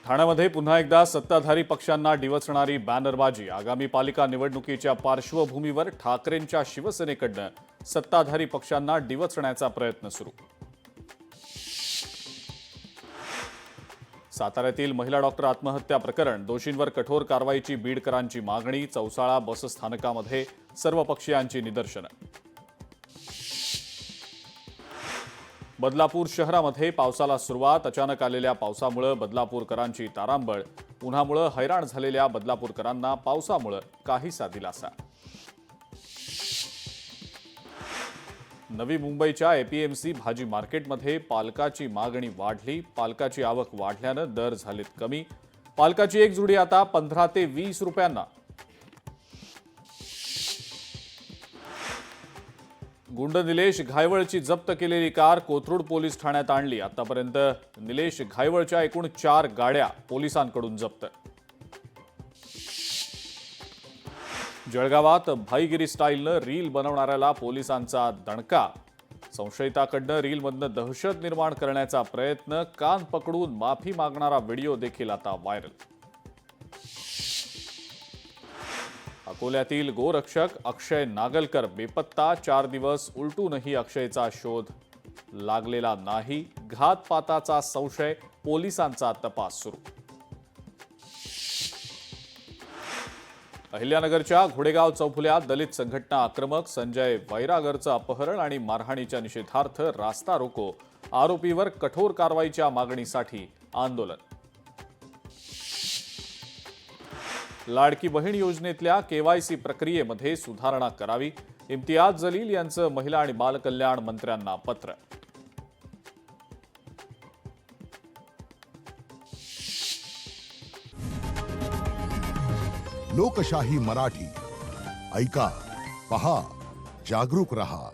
ठाण्यामध्ये पुन्हा एकदा सत्ताधारी पक्षांना डिवचणारी बॅनरबाजी। आगामी पालिका निवडणुकीच्या पार्श्वभूमीवर ठाकरेंच्या शिवसेनेकडून सत्ताधारी पक्षांना डिवचण्याचा प्रयत्न सुरू। साताऱ्यातील महिला डॉक्टर आत्महत्या प्रकरण, दोषींवर कठोर कारवाईची बीडकरांची मागणी। चौसाळा बसस्थानकामध्ये सर्वपक्षीयांची निदर्शनं। बदलापूर शहरामध्ये पावसाला सुरुवात। अचानक आलेल्या पावसामुळे बदलापूरकरांची तारांबळ। उन्हामुळे हैराण झालेल्या बदलापूरकरांना पावसामुळे काहीसा दिलासा। नवी मुंबईच्या एपीएमसी भाजी मार्केटमध्ये पालकाची मागणी वाढली। पालकाची आवक वाढल्यानं दर झालेत कमी। पालकाची एक जुडी आता 15 ते 20 रुपयांना। गुंड निलेश घायवळची जप्त केलेली कार कोथरूड पोलीस ठाण्यात आणली। आतापर्यंत निलेश घायवळच्या एकूण 4 गाड्या पोलिसांकडून जप्त। जळगावात भाईगिरी स्टाईलनं रील बनवणाऱ्याला पोलिसांचा दणका। संशयिताकडनं रीलमधनं दहशत निर्माण करण्याचा प्रयत्न। कान पकडून माफी मागणारा व्हिडिओ देखील आता व्हायरल। अकोल्यातील गोरक्षक अक्षय नागलकर बेपत्ता। 4 दिवस उलटूनही अक्षयचा शोध लागलेला नाही। घातपाताचा संशय, पोलिसांचा तपास सुरू। अहिल्यानगरच्या घोडेगाव चौफुल्यात दलित संघटना आक्रमक। संजय वैरागरचं अपहरण आणि मारहाणीच्या निषेधार्थ रास्ता रोको। आरोपीवर कठोर कारवाईच्या मागणीसाठी आंदोलन। लाडकी बहीण योजनेतल्या केवायसी प्रक्रियेमध्ये सुधारणा करावी। इम्तियाज जलील यांचं महिला आणि बालकल्याण मंत्र्यांना पत्र। लोकशाही मराठी ऐका, पहा, जागरूक रहा।